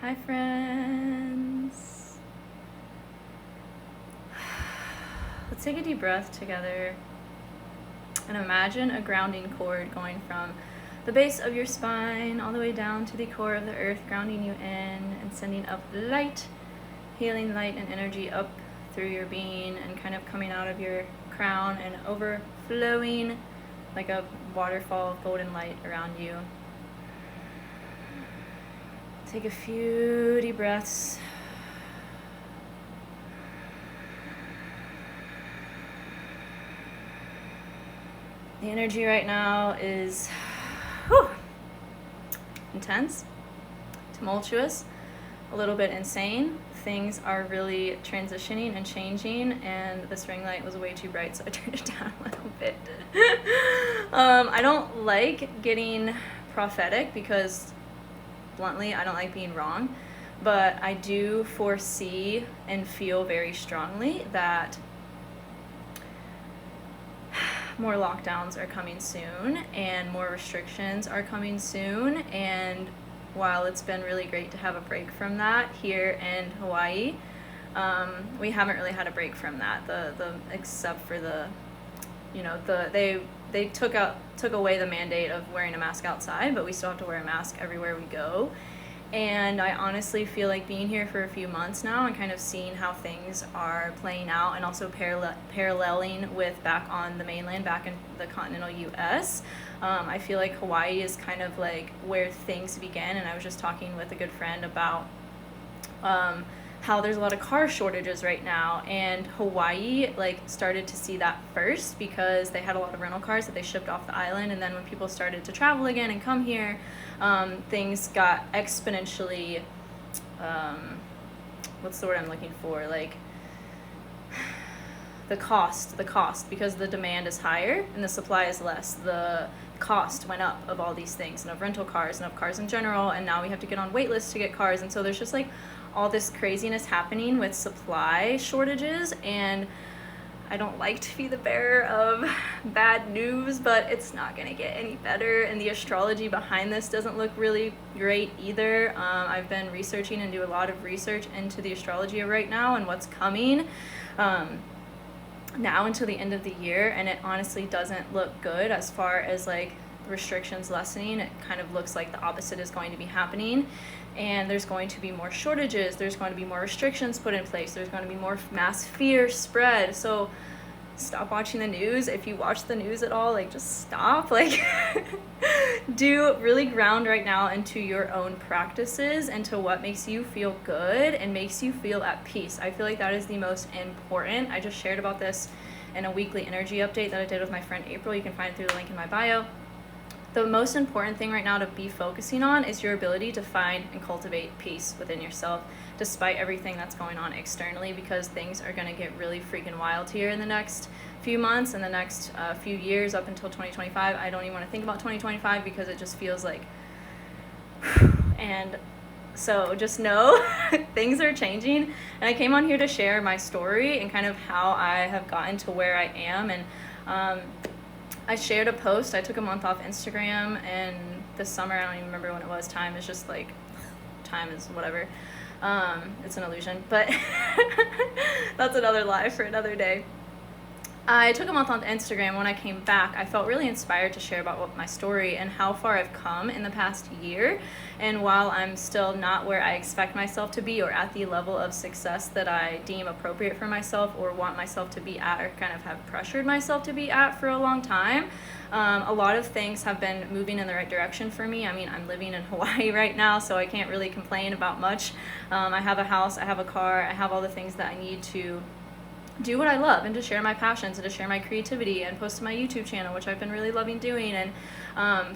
Hi friends. Let's take a deep breath together and imagine a grounding cord going from the base of your spine all the way down to the core of the earth, grounding you in and sending up light, healing light and energy up through your being and kind of coming out of your crown and overflowing like a waterfall of golden light around you. Take a few deep breaths. The energy right now is intense, tumultuous, a little bit insane. Things are really transitioning and changing, and this ring light was way too bright, so I turned it down a little bit. I don't like getting prophetic because, bluntly, I don't like being wrong, but I do foresee and feel very strongly that more lockdowns are coming soon and more restrictions are coming soon. And while it's been really great to have a break from that here in Hawaii, we haven't really had a break from that. The except for they took away the mandate of wearing a mask outside, but we still have to wear a mask everywhere we go. And I honestly feel like being here for a few months now and kind of seeing how things are playing out, and also paralleling with back on the mainland, back in the continental US. I feel like Hawaii is kind of like where things began, and I was just talking with a good friend about how there's a lot of car shortages right now, and Hawaii like started to see that first because they had a lot of rental cars that they shipped off the island, and then when people started to travel again and come here, things got exponentially what's the word I'm looking for, like the cost, because the demand is higher and the supply is less. The cost went up of all these things, and of rental cars and of cars in general, and now we have to get on wait lists to get cars, and so there's just like all this craziness happening with supply shortages. And I don't like to be the bearer of bad news, but it's not gonna get any better, and the astrology behind this doesn't look really great either. I've been researching and do a lot of research into the astrology right now and what's coming now until the end of the year, and it honestly doesn't look good as far as like restrictions lessening. It kind of looks like the opposite is going to be happening, and there's going to be more shortages, there's going to be more restrictions put in place, there's going to be more mass fear spread. So stop watching the news. If you watch the news at all, like just stop. Like do really ground right now into your own practices, into what makes you feel good and makes you feel at peace. I feel like that is the most important. I just shared about this in a weekly energy update that I did with my friend April. You can find it through the link in my bio. The most important thing right now to be focusing on is your ability to find and cultivate peace within yourself, despite everything that's going on externally, because things are going to get really freaking wild here in the next few months and the next few years up until 2025. I don't even want to think about 2025 because it just feels like and so just know things are changing, and I came on here to share my story and kind of how I have gotten to where I am. And I shared a post. I took a month off Instagram, and this summer, I don't even remember when it was. Time is just like, time is whatever. It's an illusion, but that's another lie for another day. I took a month on Instagram. When I came back, I felt really inspired to share about my story and how far I've come in the past year. And while I'm still not where I expect myself to be, or at the level of success that I deem appropriate for myself or want myself to be at, or kind of have pressured myself to be at for a long time, a lot of things have been moving in the right direction for me. I mean, I'm living in Hawaii right now, so I can't really complain about much. I have a house, I have a car, I have all the things that I need to do what I love and to share my passions and to share my creativity and post to my YouTube channel, which I've been really loving doing. And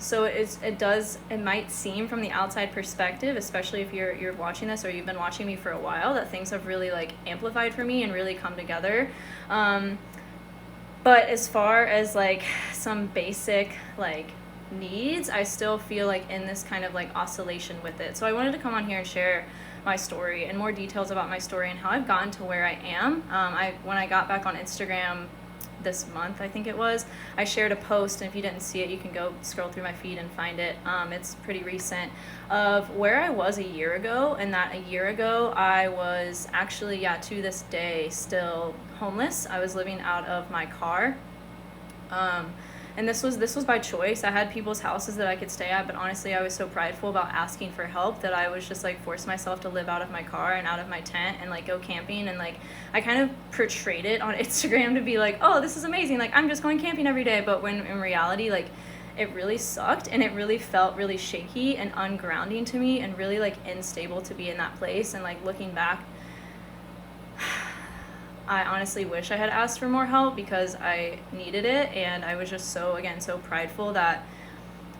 so it might seem from the outside perspective, especially if you're watching this or you've been watching me for a while, that things have really like amplified for me and really come together. But as far as like some basic like needs, I still feel like in this kind of like oscillation with it. So I wanted to come on here and share my story and more details about my story and how I've gotten to where I am. When I got back on Instagram this month, I think it was, I shared a post, and if you didn't see it, you can go scroll through my feed and find it. It's pretty recent, of where I was a year ago, and that a year ago I was actually, to this day, still homeless. I was living out of my car. And this was by choice. I had people's houses that I could stay at, but honestly, I was so prideful about asking for help that I was just like forced myself to live out of my car and out of my tent and like go camping. And like I kind of portrayed it on Instagram to be like, oh, this is amazing, like I'm just going camping every day. But when in reality, like it really sucked, and it really felt really shaky and ungrounding to me, and really like unstable to be in that place. And like looking back, I honestly wish I had asked for more help because I needed it, and I was just so prideful that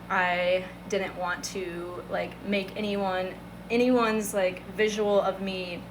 I didn't want to like make anyone's like visual of me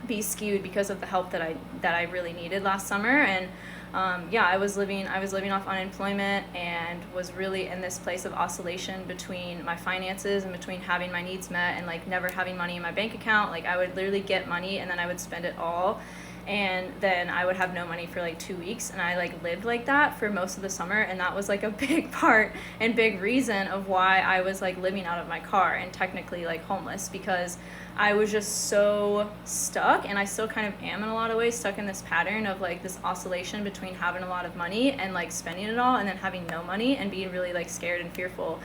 be skewed because of the help that I really needed last summer. And I was living off unemployment, and was really in this place of oscillation between my finances and between having my needs met and like never having money in my bank account. Like I would literally get money and then I would spend it all, and then I would have no money for like 2 weeks. And I like lived like that for most of the summer, and that was like a big part and big reason of why I was like living out of my car and technically like homeless, because I was just so stuck, and I still kind of am in a lot of ways stuck in this pattern of like this oscillation between having a lot of money and like spending it all, and then having no money and being really like scared and fearful.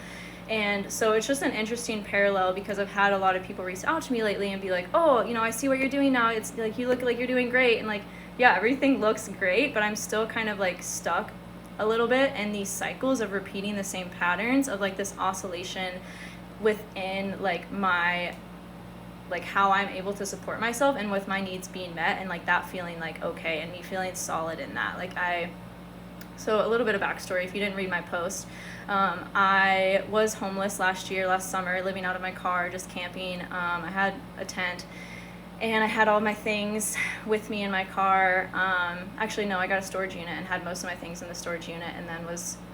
And so it's just an interesting parallel, because I've had a lot of people reach out to me lately and be like, oh, you know, I see what you're doing now. It's like, you look like you're doing great. And like, yeah, everything looks great, but I'm still kind of like stuck a little bit in these cycles of repeating the same patterns of like this oscillation within like my, like how I'm able to support myself and with my needs being met, and like that feeling like okay, and me feeling solid in that. So a little bit of backstory, if you didn't read my post, I was homeless last summer, living out of my car, just camping. I had a tent, and I had all my things with me in my car. Actually, no, I got a storage unit and had most of my things in the storage unit, and then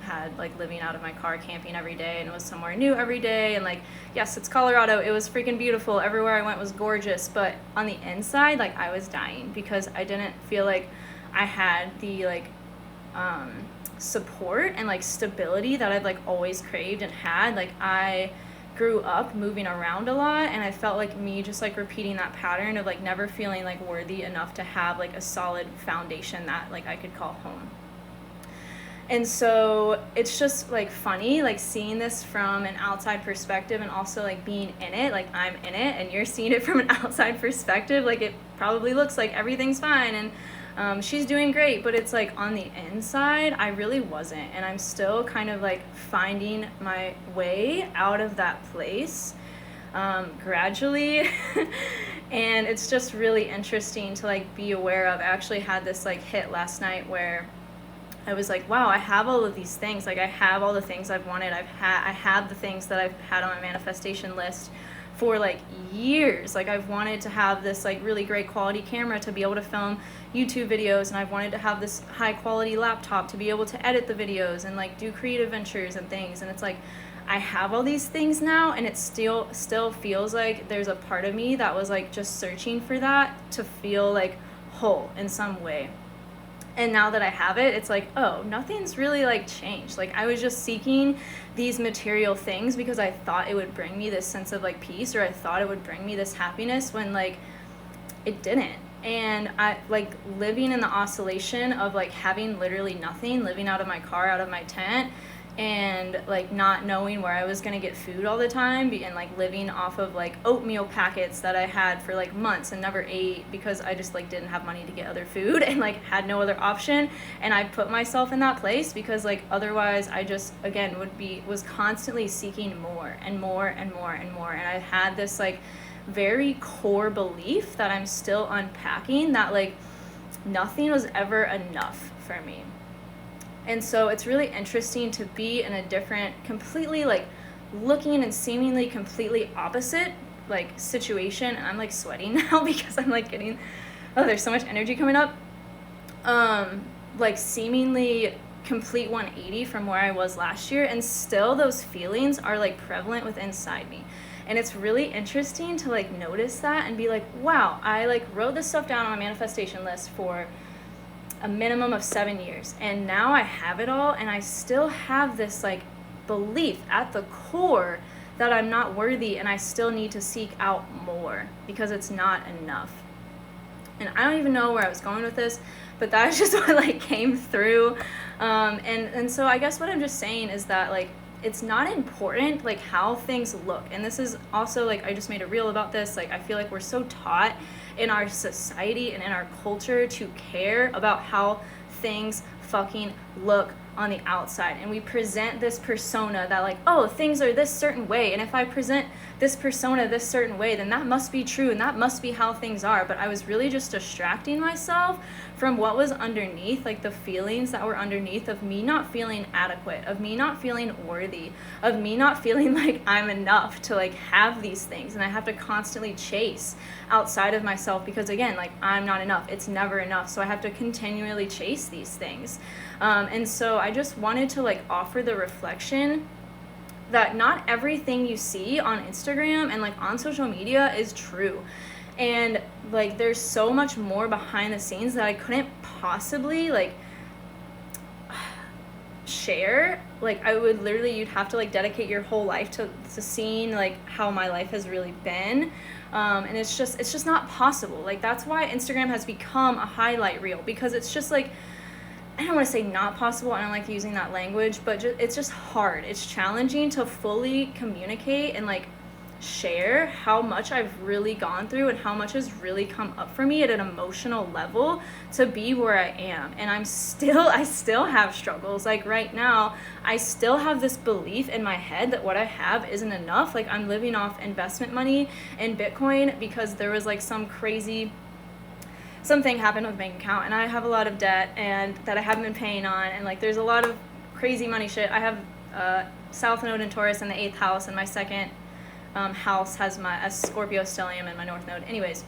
had like living out of my car, camping every day, and was somewhere new every day. And like, yes, it's Colorado. It was freaking beautiful. Everywhere I went was gorgeous. But on the inside, like I was dying, because I didn't feel like I had the like support and like stability that I've like always craved and had. Like I grew up moving around a lot, and I felt like me just like repeating that pattern of like never feeling like worthy enough to have like a solid foundation that like I could call home. And so it's just like funny, like seeing this from an outside perspective, and also like being in it, like I'm in it and you're seeing it from an outside perspective. Like it probably looks like everything's fine and she's doing great, but it's like on the inside, I really wasn't. And I'm still kind of like finding my way out of that place gradually. And it's just really interesting to like be aware of. I actually had this like hit last night where I was like, wow, I have all of these things. Like I have all the things I've wanted. I have the things that I've had on my manifestation list for like years. Like I've wanted to have this like really great quality camera to be able to film YouTube videos, and I've wanted to have this high quality laptop to be able to edit the videos and like do creative ventures and things. And it's like I have all these things now, and it still feels like there's a part of me that was like just searching for that to feel like whole in some way. And now that I have it, it's like, oh, nothing's really like changed. Like I was just seeking these material things because I thought it would bring me this sense of like peace, or I thought it would bring me this happiness, when like it didn't. And I like living in the oscillation of like having literally nothing, living out of my car, out of my tent, and like not knowing where I was gonna get food all the time, and like living off of like oatmeal packets that I had for like months and never ate because I just like didn't have money to get other food and like had no other option. And I put myself in that place because like otherwise I just again was constantly seeking more and more and more and more. And I had this like very core belief that I'm still unpacking, that like nothing was ever enough for me. And so it's really interesting to be in a different, completely like looking and seemingly completely opposite like situation. And I'm like sweating now because I'm like getting, oh, there's so much energy coming up. Like seemingly complete 180 from where I was last year, and still those feelings are like prevalent within inside me. And it's really interesting to like notice that and be like, wow, I like wrote this stuff down on my manifestation list for a minimum of 7 years. And now I have it all, and I still have this like belief at the core that I'm not worthy, and I still need to seek out more because it's not enough. And I don't even know where I was going with this, but that's just what like came through. And so I guess what I'm just saying is that like it's not important like how things look. And this is also like, I just made a reel about this. Like I feel like we're so taught in our society and in our culture to care about how things fucking look on the outside, and we present this persona that like, oh, things are this certain way, and if I present this persona this certain way, then that must be true and that must be how things are. But I was really just distracting myself from what was underneath, like the feelings that were underneath of me not feeling adequate, of me not feeling worthy, of me not feeling like I'm enough to like have these things, and I have to constantly chase outside of myself because again, like I'm not enough, it's never enough, so I have to continually chase these things. And so I just wanted to like offer the reflection that not everything you see on Instagram and like on social media is true. And like there's so much more behind the scenes that I couldn't possibly like share. Like I would literally, you'd have to like dedicate your whole life to seeing like how my life has really been. And it's just not possible. Like that's why Instagram has become a highlight reel, because it's just like, I don't want to say not possible, I don't like using that language, but it's just hard. It's challenging to fully communicate and like share how much I've really gone through and how much has really come up for me at an emotional level to be where I am. And I still have struggles. Like right now, I still have this belief in my head that what I have isn't enough. Like I'm living off investment money in Bitcoin because there was like something happened with bank account, and I have a lot of debt and that I haven't been paying on, and like there's a lot of crazy money shit. I have South Node in Taurus in the 8th house, and my second house has a Scorpio stellium in my North Node. Anyways,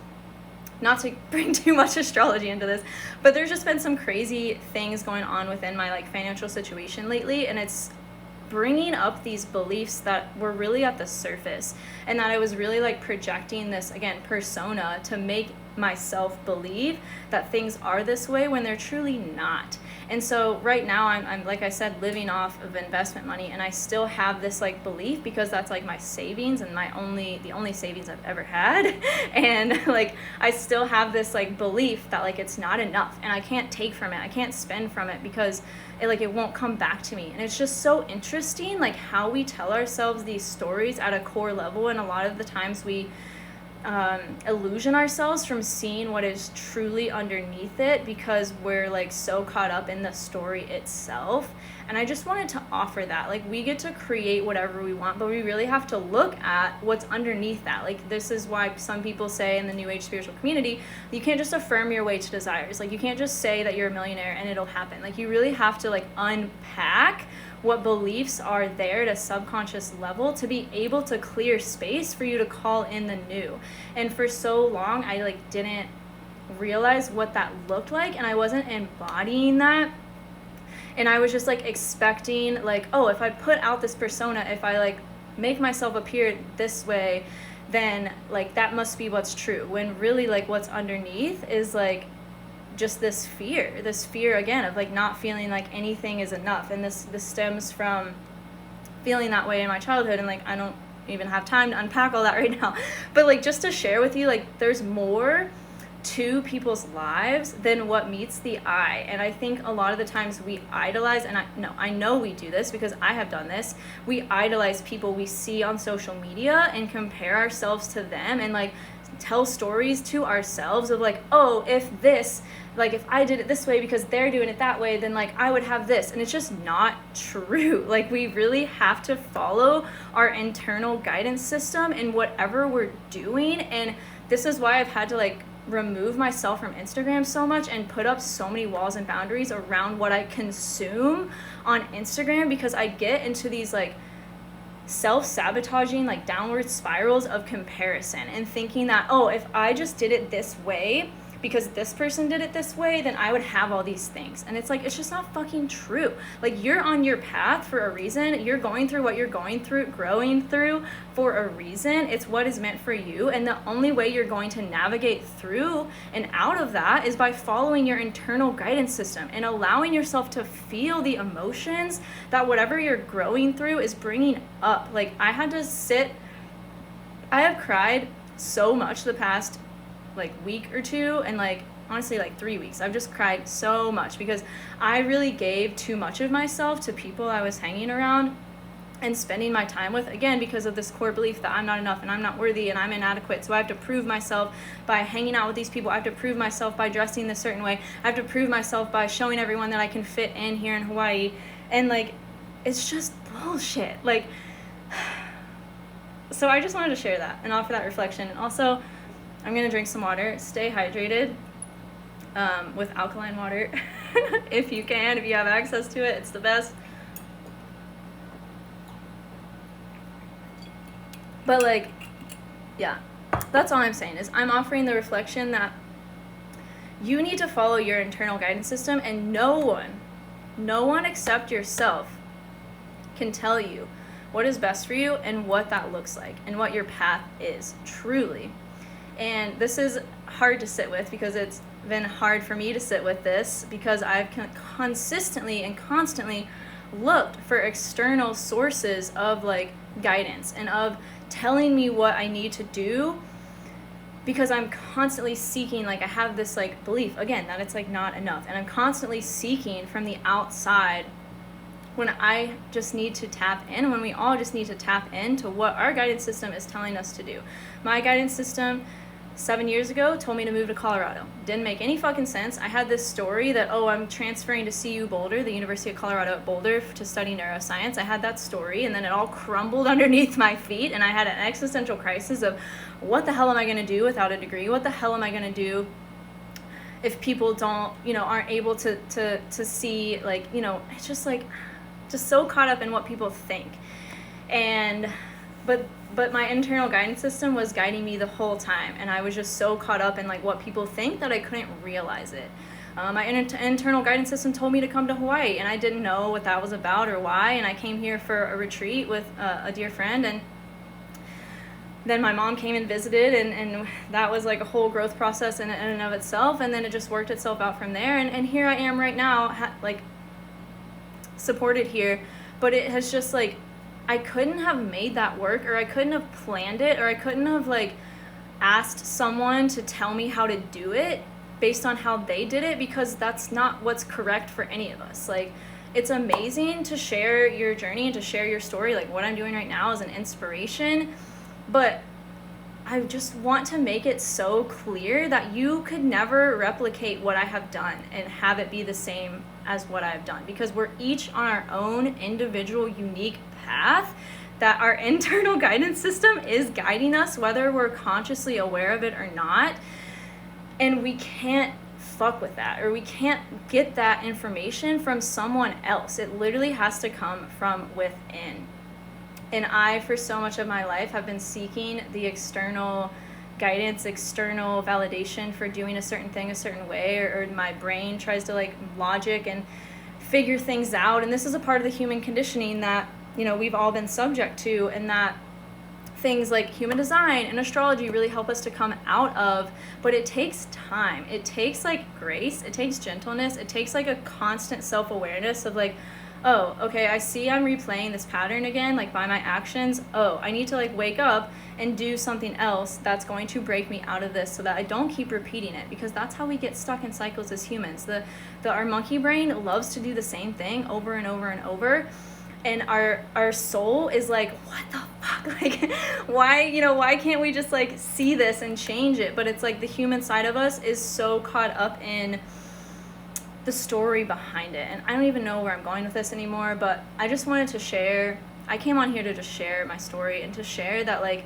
not to bring too much astrology into this, but there's just been some crazy things going on within my like financial situation lately, and it's bringing up these beliefs that were really at the surface, and that I was really like projecting this again persona to make myself believe that things are this way when they're truly not. And so right now I'm like I said, living off of investment money, and I still have this like belief because that's like my savings and the only savings I've ever had. And like I still have this like belief that like it's not enough and I can't take from it, I can't spend from it because it won't come back to me. And it's just so interesting like how we tell ourselves these stories at a core level, and a lot of the times we illusion ourselves from seeing what is truly underneath it because we're like so caught up in the story itself. And I just wanted to offer that like we get to create whatever we want, but we really have to look at what's underneath that. Like this is why some people say in the New Age spiritual community, you can't just affirm your way to desires. Like you can't just say that you're a millionaire and it'll happen. Like you really have to like unpack what beliefs are there at a subconscious level to be able to clear space for you to call in the new. And for so long I like didn't realize what that looked like, and I wasn't embodying that, and I was just like expecting like, oh, if I put out this persona, if I like make myself appear this way, then like that must be what's true, when really like what's underneath is like just this fear again of like not feeling like anything is enough. And this stems from feeling that way in my childhood, and like I don't even have time to unpack all that right now, but like just to share with you, like there's more to people's lives than what meets the eye. And I think a lot of the times we idolize, and I know we do this because I have done this, we idolize people we see on social media and compare ourselves to them, and like tell stories to ourselves of like, oh, if I did it this way because they're doing it that way, then like I would have this. And it's just not true. Like we really have to follow our internal guidance system in whatever we're doing. And this is why I've had to like remove myself from Instagram so much and put up so many walls and boundaries around what I consume on Instagram, because I get into these like self-sabotaging like downward spirals of comparison and thinking that, oh, if I just did it this way, because this person did it this way, then I would have all these things. And it's like, it's just not fucking true. Like, you're on your path for a reason. You're going through what you're going through, growing through for a reason. It's what is meant for you. And the only way you're going to navigate through and out of that is by following your internal guidance system and allowing yourself to feel the emotions that whatever you're growing through is bringing up. Like, I have cried so much the past like week or two, and like honestly like 3 weeks. I've just cried so much because I really gave too much of myself to people I was hanging around and spending my time with, again, because of this core belief that I'm not enough and I'm not worthy and I'm inadequate. So I have to prove myself by hanging out with these people. I have to prove myself by dressing this certain way. I have to prove myself by showing everyone that I can fit in here in Hawaii. And like, it's just bullshit. Like, so I just wanted to share that and offer that reflection. And also, I'm going to drink some water. Stay hydrated with alkaline water if you can, if you have access to it. It's the best. But like, yeah, that's all I'm saying is I'm offering the reflection that you need to follow your internal guidance system, and no one except yourself can tell you what is best for you and what that looks like and what your path is, truly. And this is hard to sit with because it's been hard for me to sit with this because I've consistently and constantly looked for external sources of like guidance and of telling me what I need to do, because I'm constantly seeking, like I have this like belief again that it's like not enough, and I'm constantly seeking from the outside when I just need to tap in, when we all just need to tap into what our guidance system is telling us to do. My guidance system 7 years ago told me to move to Colorado. Didn't make any fucking sense. I had this story that, oh, I'm transferring to CU Boulder, the University of Colorado at Boulder, to study neuroscience. I had that story, and then it all crumbled underneath my feet, and I had an existential crisis of what the hell am I going to do without a degree? What the hell am I going to do if people don't, aren't able to see, like, it's just like, just so caught up in what people think. And but my internal guidance system was guiding me the whole time, and I was just so caught up in like what people think that I couldn't realize it. My internal guidance system told me to come to Hawaii, and I didn't know what that was about or why, and I came here for a retreat with a dear friend, and then my mom came and visited, and that was like a whole growth process in and of itself, and then it just worked itself out from there, and here I am right now, like supported here, but it has just like, I couldn't have made that work, or I couldn't have planned it, or I couldn't have like asked someone to tell me how to do it based on how they did it, because that's not what's correct for any of us. Like, it's amazing to share your journey and to share your story. Like what I'm doing right now is an inspiration, but I just want to make it so clear that you could never replicate what I have done and have it be the same as what I've done, because we're each on our own individual unique path that our internal guidance system is guiding us, whether we're consciously aware of it or not. And we can't fuck with that, or we can't get that information from someone else. It literally has to come from within. And I, for so much of my life, have been seeking the external guidance, external validation for doing a certain thing a certain way, or my brain tries to like logic and figure things out. And this is a part of the human conditioning that, we've all been subject to, and that things like human design and astrology really help us to come out of. But it takes time. It takes like grace. It takes gentleness. It takes like a constant self-awareness of like, oh, okay, I see I'm replaying this pattern again, like by my actions. Oh, I need to like wake up and do something else that's going to break me out of this so that I don't keep repeating it, because that's how we get stuck in cycles as humans. Our monkey brain loves to do the same thing over and over and over. And our soul is like, what the fuck? Like, why can't we just like see this and change it? But it's like the human side of us is so caught up in the story behind it. And I don't even know where I'm going with this anymore, but I just wanted to share. I came on here to just share my story and to share that, like,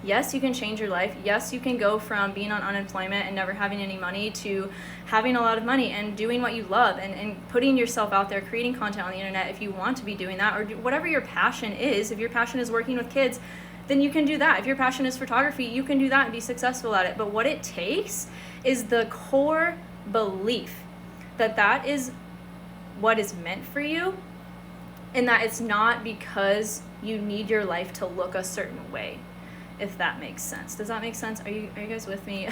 yes, you can change your life. Yes, you can go from being on unemployment and never having any money to having a lot of money and doing what you love and putting yourself out there, creating content on the internet if you want to be doing that, or whatever your passion is. If your passion is working with kids, then you can do that. If your passion is photography, you can do that and be successful at it. But what it takes is the core belief that that is what is meant for you, and that it's not because you need your life to look a certain way, if that makes sense. Does that make sense? Are you guys with me?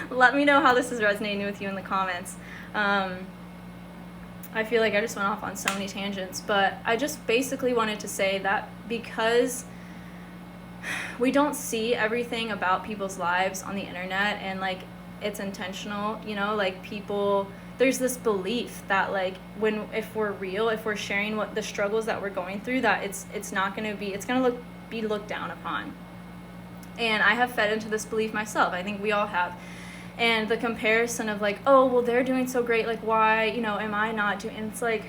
Let me know how this is resonating with you in the comments. I feel like I just went off on so many tangents, but I just basically wanted to say that because we don't see everything about people's lives on the internet, and like it's intentional, you know, like people, there's this belief that like if we're real, if we're sharing what the struggles that we're going through, that it's not going to be, it's going to be looked down upon. And I have fed into this belief myself. I think we all have. And the comparison of like, oh, well, they're doing so great, like why, you know, am I not doing? And it's like,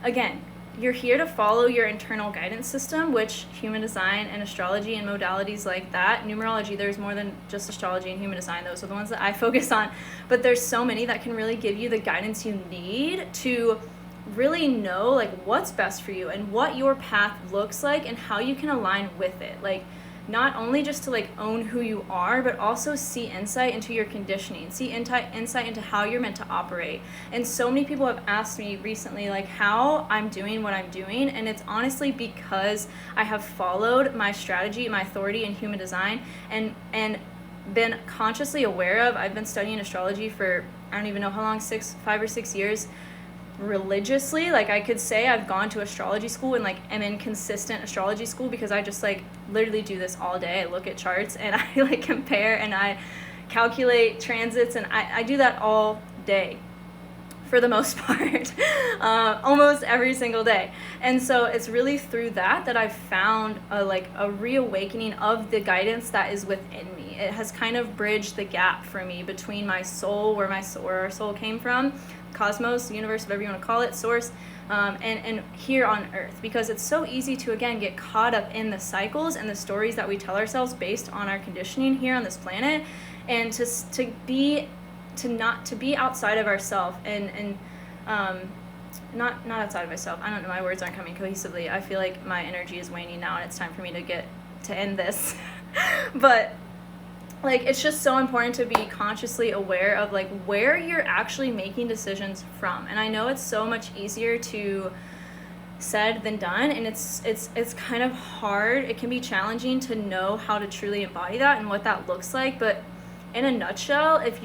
again, you're here to follow your internal guidance system, which human design and astrology and modalities like that, numerology, there's more than just astrology and human design. Those are the ones that I focus on. But there's so many that can really give you the guidance you need to really know like what's best for you and what your path looks like and how you can align with it. Like, not only just to like own who you are, but also see insight into your conditioning, see insight into how you're meant to operate. And so many people have asked me recently like how I'm doing what I'm doing, and it's honestly because I have followed my strategy, my authority in human design, and been consciously aware of, I've been studying astrology for I don't even know how long, 5 or 6 years, religiously. Like I could say I've gone to astrology school and like am in consistent astrology school because I just like literally do this all day. I look at charts and I like compare and I calculate transits, and I do that all day for the most part, almost every single day. And so it's really through that I've found a reawakening of the guidance that is within me. It has kind of bridged the gap for me between my soul, where our soul came from, cosmos, universe, whatever you want to call it, source, and here on earth, because it's so easy to again get caught up in the cycles and the stories that we tell ourselves based on our conditioning here on this planet, and to be outside of ourselves and not outside of myself. I don't know, my words aren't coming cohesively. I feel like my energy is waning now and it's time for me to end this. But like it's just so important to be consciously aware of like where you're actually making decisions from. And I know it's so much easier to said than done, and it's kind of hard. It can be challenging to know how to truly embody that and what that looks like. But in a nutshell, if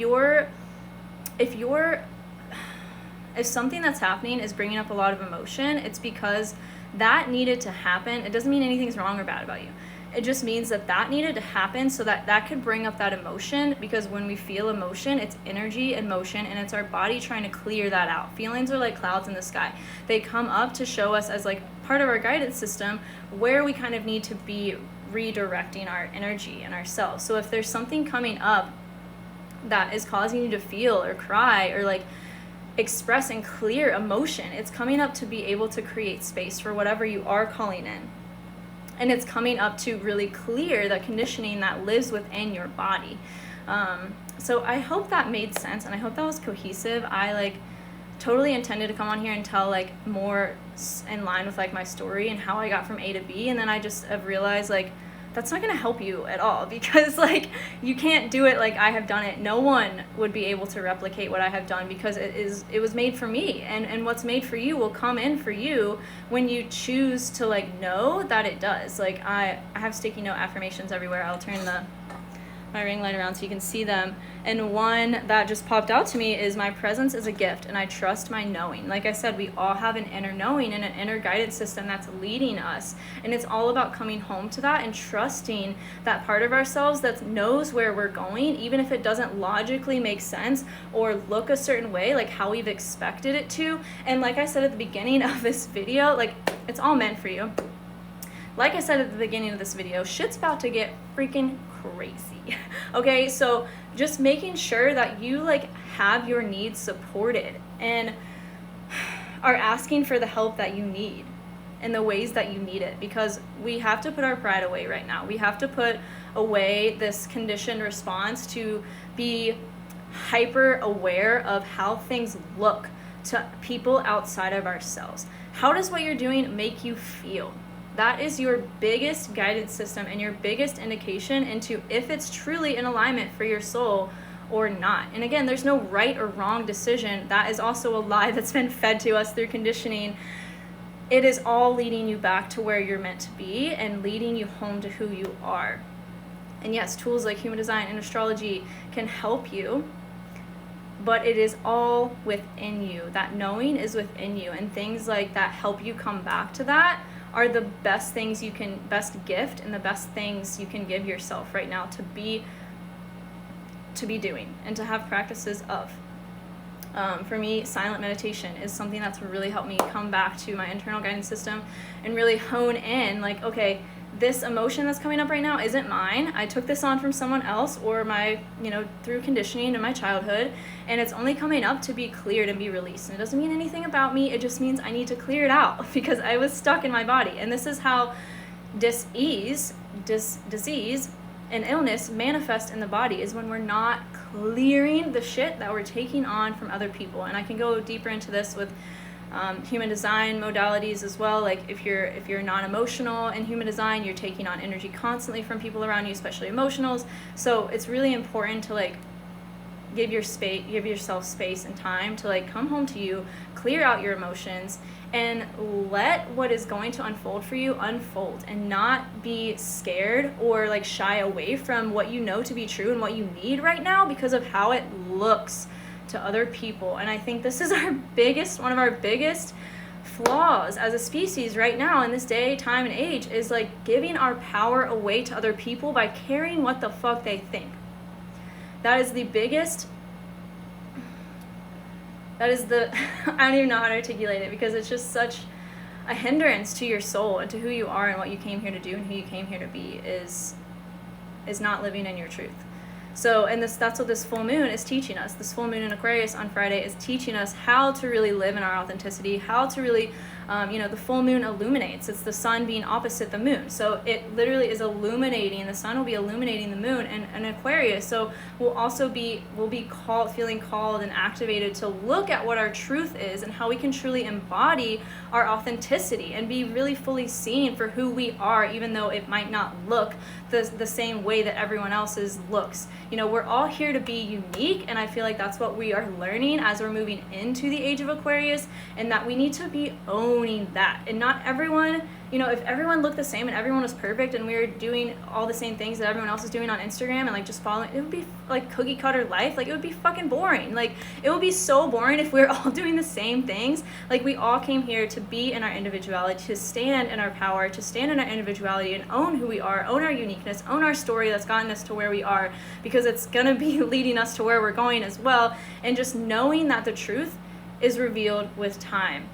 something that's happening is bringing up a lot of emotion, it's because that needed to happen. It doesn't mean anything's wrong or bad about you. It just means that needed to happen so that could bring up that emotion, because when we feel emotion, it's energy and motion, and it's our body trying to clear that out. Feelings are like clouds in the sky. They come up to show us as like part of our guidance system where we kind of need to be redirecting our energy and ourselves. So if there's something coming up that is causing you to feel or cry or like express and clear emotion, it's coming up to be able to create space for whatever you are calling in. And it's coming up to really clear the conditioning that lives within your body. So I hope that made sense, and I hope that was cohesive. I like totally intended to come on here and tell like more in line with like my story and how I got from A to B, and then I just have realized like that's not going to help you at all, because like you can't do it like I have done it. No one would be able to replicate what I have done, because it was made for me, and what's made for you will come in for you when you choose to like know that it does. Like I have sticky note affirmations everywhere. I'll turn my ring light around so you can see them, and one that just popped out to me is my presence is a gift and I trust my knowing. Like I said, we all have an inner knowing and an inner guidance system that's leading us, and it's all about coming home to that and trusting that part of ourselves that knows where we're going, even if it doesn't logically make sense or look a certain way like how we've expected it to. And like I said at the beginning of this video, like it's all meant for you. Like I said at the beginning of this video, shit's about to get freaking crazy. Okay, so just making sure that you like have your needs supported and are asking for the help that you need in the ways that you need it, because we have to put our pride away right now. We have to put away this conditioned response to be hyper aware of how things look to people outside of ourselves. How does what you're doing make you feel? That is your biggest guidance system and your biggest indication into if it's truly in alignment for your soul or not. And again, there's no right or wrong decision. That is also a lie that's been fed to us through conditioning. It is all leading you back to where you're meant to be and leading you home to who you are. And yes, tools like human design and astrology can help you, but it is all within you. That knowing is within you, and things like that help you come back to that are the best things you can, best gift and the best things you can give yourself right now to be doing and to have practices of. For me, silent meditation is something that's really helped me come back to my internal guidance system and really hone in, like, okay, this emotion that's coming up right now isn't mine. I took this on from someone else or my, through conditioning in my childhood, and it's only coming up to be cleared and be released. And it doesn't mean anything about me. It just means I need to clear it out because I was stuck in my body. And this is how disease and illness manifest in the body, is when we're not clearing the shit that we're taking on from other people. And I can go deeper into this with human design modalities as well. Like if you're non-emotional in human design, you're taking on energy constantly from people around you, especially emotionals. So it's really important to like give yourself space and time to like come home to you, clear out your emotions, and let what is going to unfold for you unfold, and not be scared or like shy away from what you know to be true and what you need right now because of how it looks to other people. And I think this is one of our biggest flaws as a species right now in this day, time, and age, is like giving our power away to other people by caring what the fuck they think. That is the biggest, I don't even know how to articulate it, because it's just such a hindrance to your soul and to who you are and what you came here to do and who you came here to be, is not living in your truth. So, and that's what this full moon is teaching us. This full moon in Aquarius on Friday is teaching us how to really live in our authenticity, how to really, the full moon illuminates. It's the sun being opposite the moon. So it literally is illuminating, the sun will be illuminating the moon and Aquarius. So we'll also be feeling called and activated to look at what our truth is and how we can truly embody our authenticity and be really fully seen for who we are, even though it might not look the same way that everyone else's looks. We're all here to be unique, and I feel like that's what we are learning as we're moving into the age of Aquarius, and that we need to be owning that. And not everyone, if everyone looked the same and everyone was perfect and we were doing all the same things that everyone else is doing on Instagram and like just following, it would be like cookie cutter life. Like it would be fucking boring. Like it would be so boring if we were all doing the same things. Like we all came here to be in our individuality, to stand in our power, to stand in our individuality and own who we are, own our uniqueness, own our story that's gotten us to where we are, because it's gonna be leading us to where we're going as well. And just knowing that the truth is revealed with time.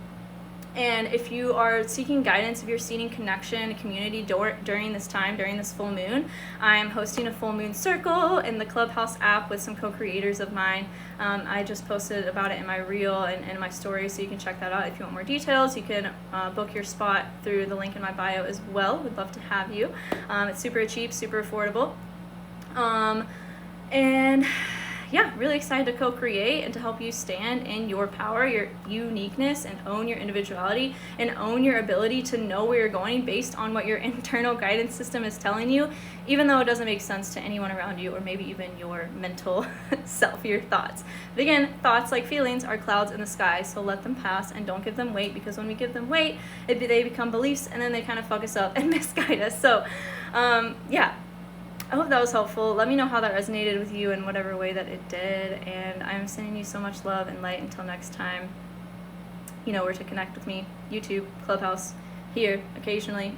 And if you are seeking guidance, if you're seeking connection, community during this time, during this full moon, I'm hosting a full moon circle in the Clubhouse app with some co-creators of mine. I just posted about it in my reel and in my story, so you can check that out. If you want more details, you can book your spot through the link in my bio as well. We'd love to have you. It's super cheap, super affordable. And yeah, really excited to co-create and to help you stand in your power, your uniqueness, and own your individuality and own your ability to know where you're going based on what your internal guidance system is telling you, even though it doesn't make sense to anyone around you or maybe even your mental self, your thoughts. But again, thoughts, like feelings, are clouds in the sky, so let them pass and don't give them weight, because when we give them weight, they become beliefs and then they kind of fuck us up and misguide us. So yeah. I hope that was helpful. Let me know how that resonated with you in whatever way that it did. And I'm sending you so much love and light until next time. You know where to connect with me. YouTube, Clubhouse, here occasionally.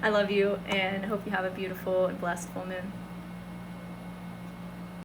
I love you and hope you have a beautiful and blessed full moon.